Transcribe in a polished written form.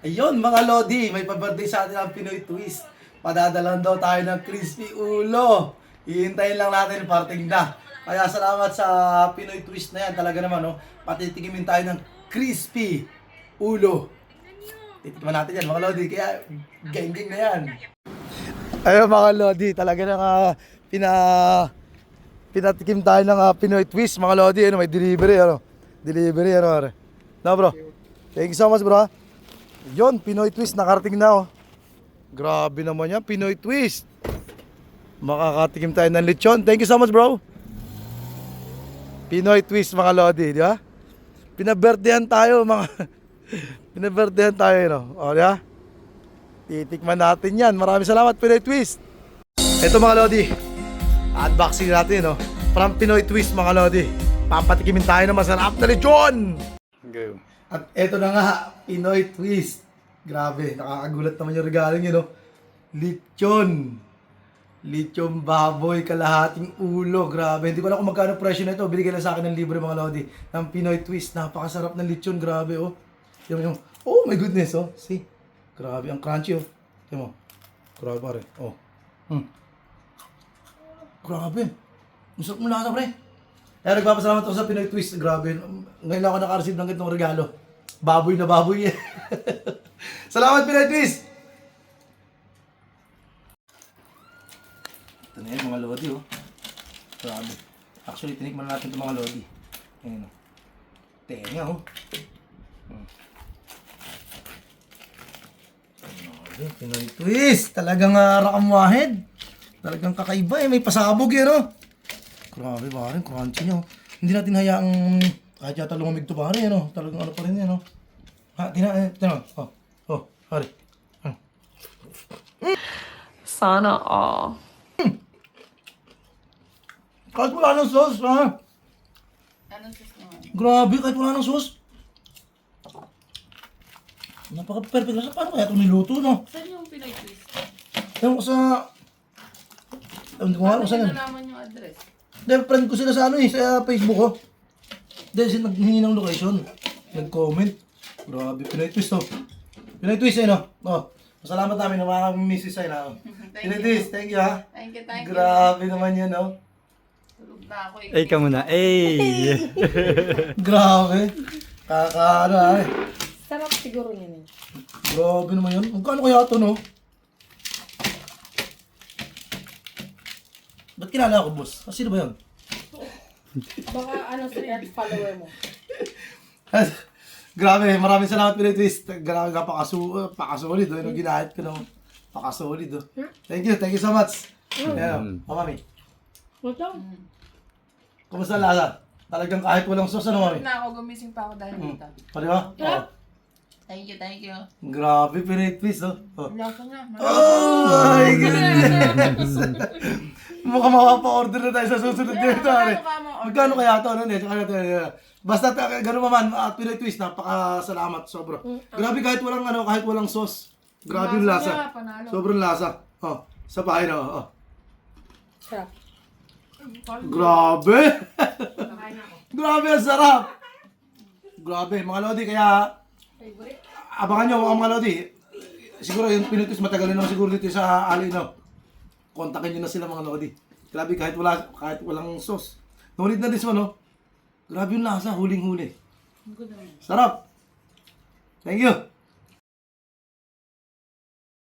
Ayun mga Lodi, may pa-birthday sa atin ang Pinoy Twist. Padadalan daw tayo ng crispy ulo. Hihintayin lang natin, parting na. Kaya salamat sa Pinoy Twist na yan. Talaga naman, no? Patitikimin tayo ng crispy ulo. Titikman natin yan mga Lodi, kaya geng-geng na yan. Ayun mga Lodi, talaga nang pinatikim tayo ng Pinoy Twist mga Lodi. Ano, may delivery, ano? Delivery, ano? No bro? Thank you so much bro. Yon, Pinoy Twist, nakarating na oh. Grabe naman yan, Pinoy Twist. Makakatikim tayo ng lechon. Thank you so much bro. Pinoy Twist mga Lodi, di ba? Pinabirthdayan tayo mga pinabirthdayan tayo, no? O, di ba? Titikman natin yan. Maraming salamat Pinoy Twist. Ito mga Lodi, unboxing natin, no? From Pinoy Twist mga Lodi. Papatikimin tayo ng masarap na lechon. Go. At eto na nga, Pinoy Twist. Grabe, nakakagulat naman yung regalo nyo, no? Lechon. Lechon baboy, kalahating ulo. Grabe, hindi ko alam kung magkano presyo na ito. Binigyan lang sa akin ng libre mga Lodi. Ng Pinoy Twist. Napakasarap ng lechon, grabe, oh. Oh my goodness, oh. See? Grabe, ang crunchy, oh. Tignan mo. Grabe, pare. Oh. Grabe. Masarap mo lasa, pre. Kaya nagpapasalamat ako sa Pinoy Twist. Grabe. Ngayon lang ako naka-receive ng ganitong regalo. Baboy na baboy. Salamat Pinoy Twist! Ito na yan mga Lodi, oh. Grabe. Actually, tinikman natin ito mga Lodi. Ayan, oh. Tenga, oh. Grabe, Pinoy Twist! Talagang rakamwahid. Talagang kakaiba eh. May pasabog yan, oh. Grabe, parang crunchy niya, oh. Hindi natin hayaang kahit yata lumamig ito, pare, ano. Talagang ano pa rin yan, oh. Ha, tina, oh, pare. Sana all. Kahit wala ng sauce, ha? Anong sauce naman? Grabe, kahit wala ng sauce. Napaka-perfect lang. Paano kaya ito niluto, no? Saan yung Pinoy Twist? Ewan ko sa... Hindi ko nga kung Paano saan yan. nalaman yung address? Dahil friend ko sila sa ano eh, sa Facebook ko. Dahil sila naghingi ng location. Nag-comment. Grabe, Pinoy Twist, oh. Pinoy Twist, eh, no? Oh, masalamat namin na mga misis sa'yo na, oh. Pinoy Twist, thank you, ha? Thank you, thank you. Grabe naman yan, oh. Tulog na ako eh. Ay ka muna. Ay! Grabe. Ano, ha? Sarap siguro yan eh. Grabe naman yan. Magkano kaya ito, no? Ba't kilala ako, boss? Sino ba yun? Baka ano sa follower mo. Grabe, maraming salamat Pinoy Twist. Grabe ka, pakasolid. Ano, ginahit ko ng pakasolid. Oh. Thank you so much. Ayan, oh, mami. Ito? Kumusta ang lasa? Talagang kahit walang sauce, ano, mami? Tulog na ako, gumising pa ako dahil dito. O, di ba? Oh. Thank you, thank you. Grabe, Pinoy Twist, oh. Oh. Lasa niya. Oh my goodness! Mukhang mapapa-order na tayo sa susunod dito, pare. Magkano kaya ito? Ano, basta gano'n naman, Pinoy Twist, napakasalamat, sobra. Grabe, kahit walang sauce. Grabe yung Lasa lasa. niya, panalo. Sobrang lasa. Oh, sa bahay na, oh. Sarap. Grabe! Nakain ako. Grabe, ang sarap! Grabe, mga Lodi, kaya abangan nyo mga Lodi. Siguro yung Pinoy Twist matagal na naman siguro dito sa Ali, no? Kontakin nyo na sila mga Lodi. Grabe, kahit walang sauce. No need na this one, no? Grabe yung lasa, huling-huli. Sarap! Thank you!